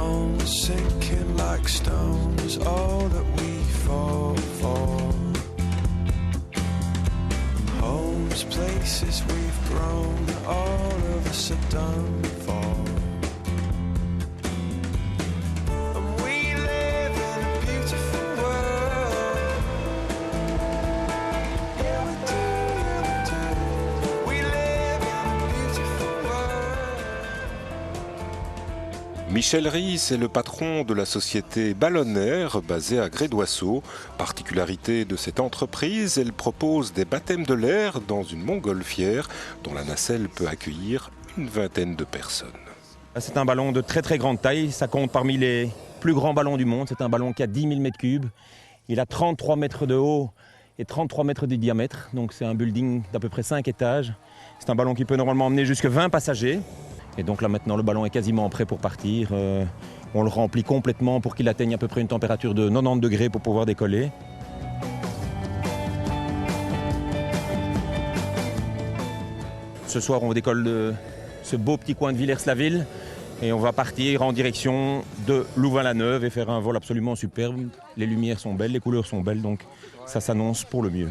bones sinking like stones, all that we fall for. Homes, places we've grown, all of us are done for. And we live in a beautiful world. Yeah, we do, yeah, we do. We live in a beautiful world. Michel Ries est le patron de la société Ballonnaire basée à Gré-d'Oisseau. Particularité de cette entreprise, elle propose des baptêmes de l'air dans une montgolfière dont la nacelle peut accueillir une vingtaine de personnes. C'est un ballon de très très grande taille, ça compte parmi les plus grands ballons du monde. C'est un ballon qui a 10 000 mètres cubes. Il a 33 mètres de haut et 33 mètres de diamètre, donc c'est un building d'à peu près 5 étages. C'est un ballon qui peut normalement emmener jusqu'à 20 passagers. Et donc là maintenant le ballon est quasiment prêt pour partir. On le remplit complètement pour qu'il atteigne à peu près une température de 90 degrés pour pouvoir décoller. Ce soir on décolle de ce beau petit coin de Villers-la-Ville et on va partir en direction de Louvain-la-Neuve et faire un vol absolument superbe. Les lumières sont belles, les couleurs sont belles, donc ça s'annonce pour le mieux.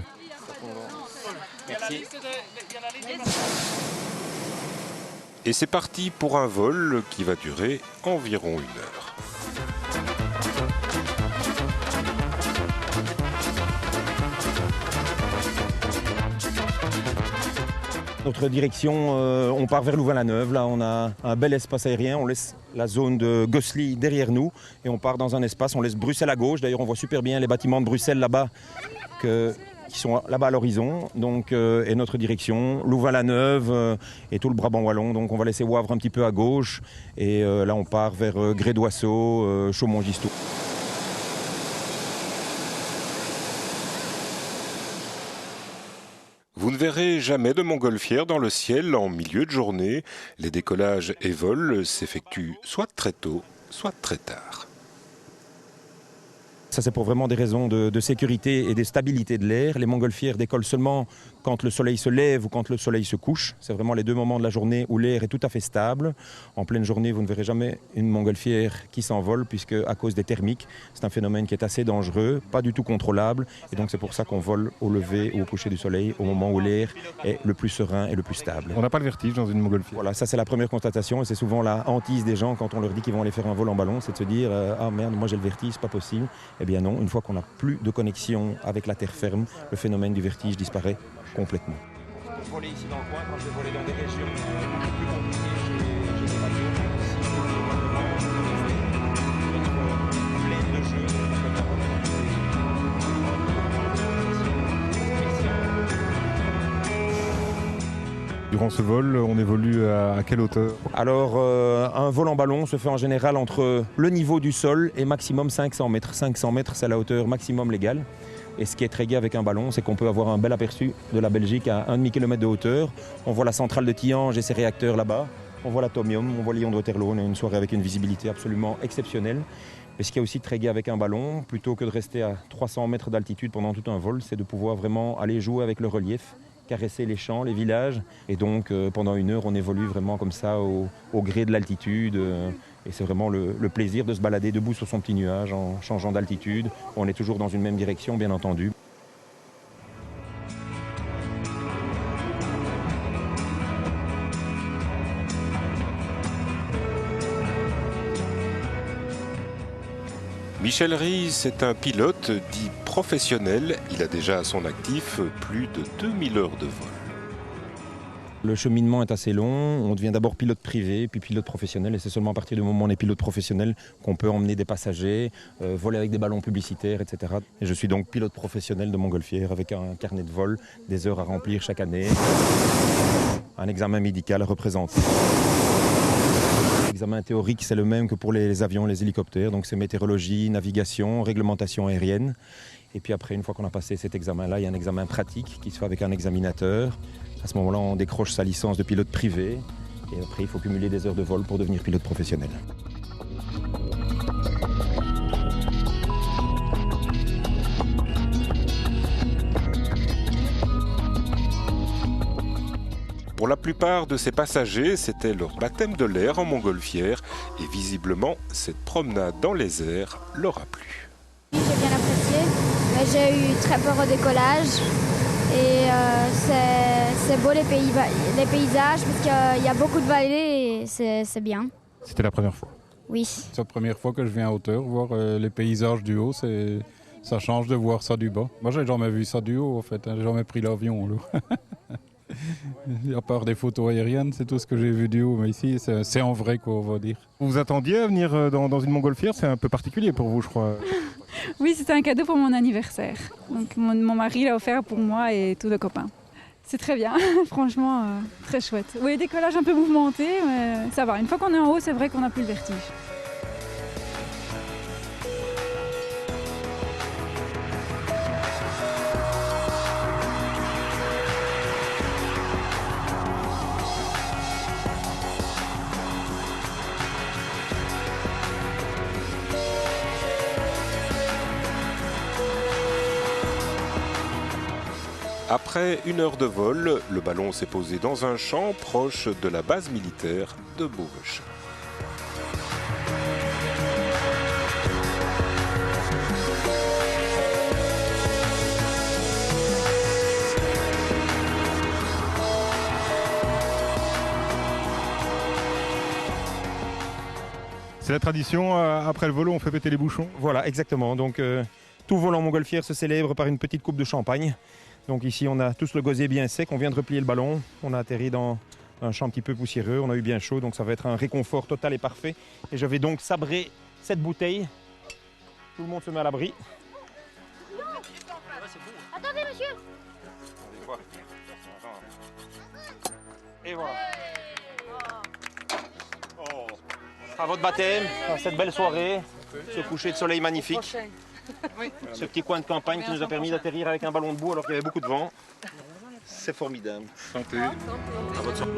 Merci. Et c'est parti pour un vol qui va durer environ 1 heure. Notre direction, on part vers Louvain-la-Neuve. Là, on a un bel espace aérien. On laisse la zone de Gosselies derrière nous et on part dans un espace. On laisse Bruxelles à gauche. D'ailleurs, on voit super bien les bâtiments de Bruxelles là-bas qui sont là-bas à l'horizon. Donc, et notre direction, Louvain-la-Neuve et tout le Brabant wallon. Donc, on va laisser Wavre un petit peu à gauche. Et là, on part vers Gré-d'Oisseau, Chaumont-Gistoux. Vous ne verrez jamais de montgolfière dans le ciel en milieu de journée. Les décollages et vols s'effectuent soit très tôt, soit très tard. Ça, c'est pour vraiment des raisons de sécurité et de stabilité de l'air. Les montgolfières décollent seulement quand le soleil se lève ou quand le soleil se couche. C'est vraiment les deux moments de la journée où l'air est tout à fait stable. En pleine journée, vous ne verrez jamais une montgolfière qui s'envole puisque à cause des thermiques, c'est un phénomène qui est assez dangereux, pas du tout contrôlable. Et donc c'est pour ça qu'on vole au lever ou au coucher du soleil au moment où l'air est le plus serein et le plus stable. On n'a pas le vertige dans une montgolfière. Voilà, ça c'est la première constatation et c'est souvent la hantise des gens quand on leur dit qu'ils vont aller faire un vol en ballon, c'est de se dire ah merde, moi j'ai le vertige, c'est pas possible. Eh bien non, une fois qu'on n'a plus de connexion avec la terre ferme, le phénomène du vertige disparaît complètement. Voler ici dans le coin, quand je vais voler dans des régions plus compliquées, j'ai des bateaux pleines de jeux. Durant ce vol, on évolue à quelle hauteur? Alors, un vol en ballon se fait en général entre le niveau du sol et maximum 500 mètres. 500 mètres, c'est la hauteur maximum légale. Et ce qui est très gai avec un ballon, c'est qu'on peut avoir un bel aperçu de la Belgique à 1,5 km de hauteur. On voit la centrale de Tihange et ses réacteurs là-bas. On voit l'Atomium, on voit Lyon de Waterloo. On a une soirée avec une visibilité absolument exceptionnelle. Mais ce qui est aussi très gai avec un ballon, plutôt que de rester à 300 mètres d'altitude pendant tout un vol, c'est de pouvoir vraiment aller jouer avec le relief, caresser les champs, les villages. Et donc, pendant 1 heure, on évolue vraiment comme ça au gré de l'altitude. Et c'est vraiment le plaisir de se balader debout sur son petit nuage en changeant d'altitude. On est toujours dans une même direction, bien entendu. Michel Ries est un pilote dit professionnel. Il a déjà à son actif plus de 2000 heures de vol. Le cheminement est assez long, on devient d'abord pilote privé, puis pilote professionnel, et c'est seulement à partir du moment où on est pilote professionnel qu'on peut emmener des passagers, voler avec des ballons publicitaires, etc. Et je suis donc pilote professionnel de montgolfière avec un carnet de vol, des heures à remplir chaque année, un examen médical à représenter. L'examen théorique, c'est le même que pour les avions, les hélicoptères, donc c'est météorologie, navigation, réglementation aérienne. Et puis après, une fois qu'on a passé cet examen-là, il y a un examen pratique qui se fait avec un examinateur. À ce moment-là, on décroche sa licence de pilote privé. Et après, il faut cumuler des heures de vol pour devenir pilote professionnel. Pour Pour la plupart de ces passagers, c'était leur baptême de l'air en montgolfière et visiblement, cette promenade dans les airs leur a plu. J'ai bien apprécié, mais j'ai eu très peur au décollage et c'est beau les paysages parce qu'il y a beaucoup de vallées et c'est bien. C'était la première fois. Oui. C'est la première fois que je viens à hauteur, voir les paysages du haut, ça change de voir ça du bas. Moi, j'ai jamais vu ça du haut, en fait. J'ai jamais pris l'avion. À part des photos aériennes, c'est tout ce que j'ai vu du haut. Mais ici, c'est en vrai, quoi, on va dire. Vous vous attendiez à venir dans une montgolfière? C'est un peu particulier pour vous, je crois. Oui, c'était un cadeau pour mon anniversaire. Donc mon mari l'a offert pour moi et tous les copains. C'est très bien, franchement, très chouette. Oui, décollage un peu mouvementé, mais ça va. Une fois qu'on est en haut, c'est vrai qu'on n'a plus le vertige. Après 1 heure de vol, le ballon s'est posé dans un champ proche de la base militaire de Beauveche. C'est la tradition, après le vol, on fait péter les bouchons. Voilà, exactement. Donc tout vol en montgolfière se célèbre par une petite coupe de champagne. Donc ici, on a tous le gosier bien sec, on vient de replier le ballon, on a atterri dans un champ un petit peu poussiéreux, on a eu bien chaud, donc ça va être un réconfort total et parfait. Et je vais donc sabrer cette bouteille. Tout le monde se met à l'abri. Attendez, monsieur. Et voilà. À votre baptême, à cette belle soirée, ce coucher de soleil magnifique. Ce petit coin de campagne qui nous a permis d'atterrir avec un ballon de boue alors qu'il y avait beaucoup de vent. C'est formidable. Santé. À votre santé.